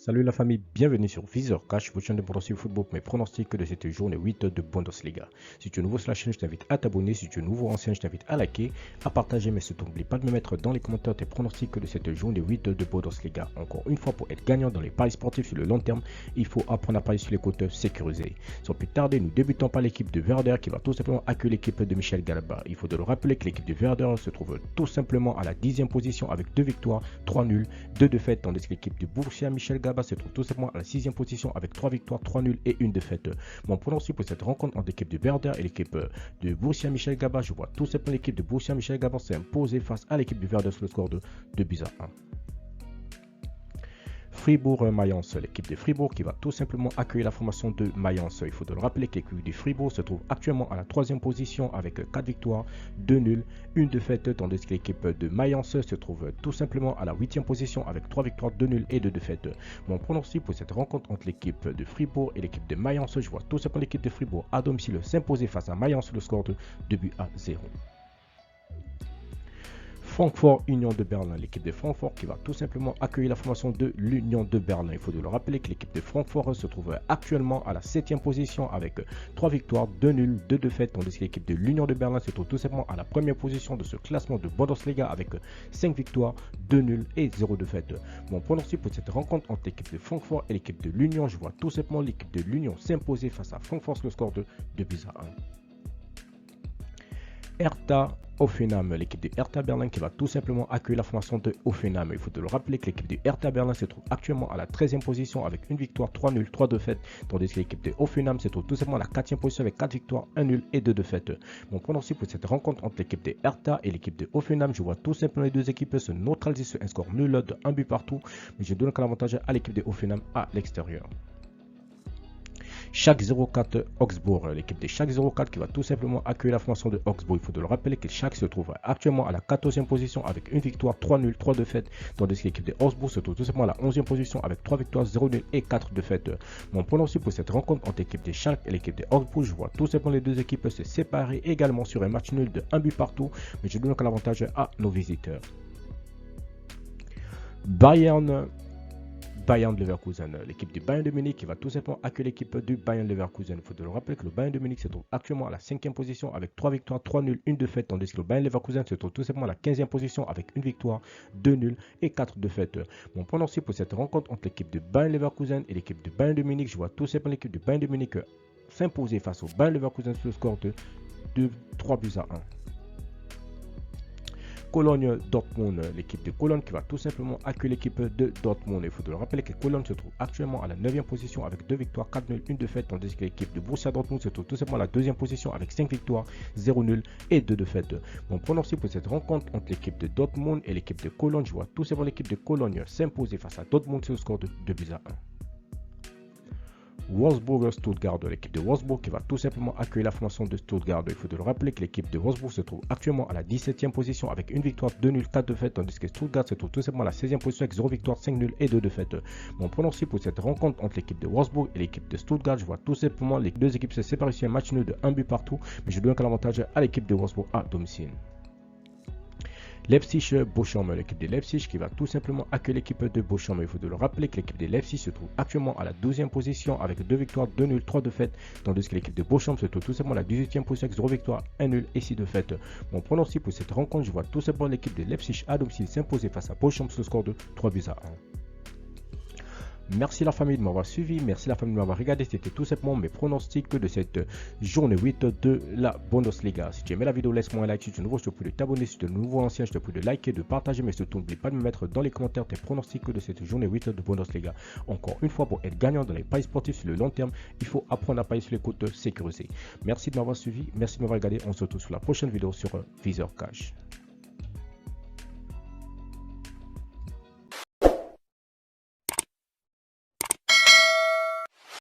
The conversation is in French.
Salut la famille, bienvenue sur Viseur Cash, votre chaîne de pronostic football pour mes pronostics de cette journée 8 de Bundesliga. Si tu es nouveau sur la chaîne, je t'invite à t'abonner. Si tu es nouveau ancien, je t'invite à liker, à partager, mais surtout n'oublie pas de me mettre dans les commentaires tes pronostics de cette journée 8 de Bundesliga. Encore une fois, pour être gagnant dans les paris sportifs sur le long terme, il faut apprendre à parier sur les côtes sécurisées. Sans plus tarder, nous débutons par l'équipe de Werder qui va tout simplement accueillir l'équipe de Michel Galabert. Il faut de le rappeler que l'équipe de Werder se trouve tout simplement à la 10e position avec 2 victoires, 3 nuls, 2 défaites, tandis que l'équipe de Borussia Michel Galabert se trouve tout simplement à la 6e position avec 3 victoires, 3 nuls et 1 défaite. Mon pronostic pour cette rencontre entre l'équipe de Werder et l'équipe de Borussia Michel Galabert, je vois tout simplement l'équipe de Borussia Michel Galabert s'imposer face à l'équipe de Werder sur le score de 2 buts à 1. Fribourg-Mayence, l'équipe de Fribourg qui va tout simplement accueillir la formation de Mayence. Il faut de le rappeler que l'équipe de Fribourg se trouve actuellement à la 3e position avec 4 victoires, 2 nuls, 1 défaite, tandis que l'équipe de Mayence se trouve tout simplement à la 8e position avec 3 victoires, 2 nuls et 2 défaites. Mon pronostic pour cette rencontre entre l'équipe de Fribourg et l'équipe de Mayence, je vois tout simplement l'équipe de Fribourg à domicile s'imposer face à Mayence le score de 2 buts à 0. Francfort Union de Berlin, l'équipe de Francfort qui va tout simplement accueillir la formation de l'Union de Berlin. Il faut de le rappeler que l'équipe de Francfort se trouve actuellement à la 7e position avec 3 victoires, 2 nuls, 2 défaites, tandis que l'équipe de l'Union de Berlin se trouve tout simplement à la première position de ce classement de Bundesliga avec 5 victoires, 2 nuls et 0 défaites. Mon pronostic pour cette rencontre entre l'équipe de Francfort et l'équipe de l'Union, je vois tout simplement l'équipe de l'Union s'imposer face à Francfort sur le score de 2 buts à 1. Hertha Hoffenheim, l'équipe de Hertha Berlin qui va tout simplement accueillir la formation de Hoffenheim. Il faut de le rappeler que l'équipe de Hertha Berlin se trouve actuellement à la 13e position avec 1 victoire, 3 nuls, 3 défaites, tandis que l'équipe de Hoffenheim se trouve tout simplement à la 4e position avec 4 victoires, 1 nul et 2 défaites. Mon pronostic pour cette rencontre entre l'équipe de Hertha et l'équipe de Hoffenheim, je vois tout simplement les deux équipes se neutraliser sur un score nul de 1 but partout, mais je donne l'avantage à l'équipe de Hoffenheim à l'extérieur. Schalke 04 Augsbourg, l'équipe de Schalke 04 qui va tout simplement accueillir la formation de Augsbourg. Il faut de le rappeler que Schalke se trouve actuellement à la 14e position avec 1 victoire, 3 nuls, 3 défaites, tandis que l'équipe de Augsbourg se trouve tout simplement à la 11e position avec 3 victoires, 0 nuls et 4 défaites. Mon pronostic pour cette rencontre entre l'équipe de Schalke et l'équipe de Augsbourg, je vois tout simplement les deux équipes se séparer également sur un match nul de 1 but partout, mais je donne l'avantage à nos visiteurs. Bayern Leverkusen, l'équipe du Bayern de Munich qui va tout simplement accueillir l'équipe du Bayern Leverkusen. Il faut le rappeler que le Bayern de Munich se trouve actuellement à la 5e position avec 3 victoires, 3 nuls, 1 défaite, tandis que le Bayern Leverkusen se trouve tout simplement à la 15e position avec 1 victoire, 2 nuls et 4 défaites. Mon pronostic pour cette rencontre entre l'équipe de Bayern Leverkusen et l'équipe du Bayern de Munich, je vois tout simplement l'équipe du Bayern de Munich s'imposer face au Bayern Leverkusen sur le score de 3 buts à 1. Cologne-Dortmund, l'équipe de Cologne qui va tout simplement accueillir l'équipe de Dortmund. Il faut le rappeler que Cologne se trouve actuellement à la 9e position avec 2 victoires, 4 nuls, 1 défaite, tandis que l'équipe de Borussia Dortmund se trouve tout simplement à la 2e position avec 5 victoires, 0 nuls et 2 défaites. Mon pronostic pour cette rencontre entre l'équipe de Dortmund et l'équipe de Cologne, je vois tout simplement l'équipe de Cologne s'imposer face à Dortmund sur le score de 2 buts à 1. Wolfsburg-Stuttgart, l'équipe de Wolfsburg qui va tout simplement accueillir la formation de Stuttgart. Il faut le rappeler que l'équipe de Wolfsburg se trouve actuellement à la 17e position avec 1 victoire, 2 nuls, 4 défaites, tandis que Stuttgart se trouve tout simplement à la 16e position avec 0 victoire, 5 nuls et 2 défaites. Mon pronostic pour cette rencontre entre l'équipe de Wolfsburg et l'équipe de Stuttgart, je vois tout simplement les deux équipes se séparer sur un match nul de 1 but partout, mais je donne l'avantage à l'équipe de Wolfsburg à domicile. Leipzig-Bochum, l'équipe de Leipzig qui va tout simplement accueillir l'équipe de Bochum. Il faut le rappeler que l'équipe de Leipzig se trouve actuellement à la 12e position avec 2 victoires, 2 nuls, 3 défaites, tandis que l'équipe de Bochum se trouve tout simplement à la 18e position avec 0 victoire, 1 nul et 6 défaites. Mon pronostic pour cette rencontre, je vois tout simplement l'équipe de Leipzig à domicile s'imposer face à Bochum sur le score de 3 buts à 1. Merci la famille de m'avoir suivi, merci la famille de m'avoir regardé, c'était tout simplement mes pronostics de cette journée 8 de la Bundesliga. Si tu aimais la vidéo, laisse-moi un like, si tu es nouveau, je te prie de t'abonner, si tu es nouveau ancien, je te prie de liker, de partager, mais surtout n'oublie pas de me mettre dans les commentaires tes pronostics de cette journée 8 de Bundesliga. Encore une fois, pour être gagnant dans les paris sportifs sur le long terme, il faut apprendre à parier sur les côtes sécurisées. Merci de m'avoir suivi, merci de m'avoir regardé, on se retrouve sur la prochaine vidéo sur Viseur Cash.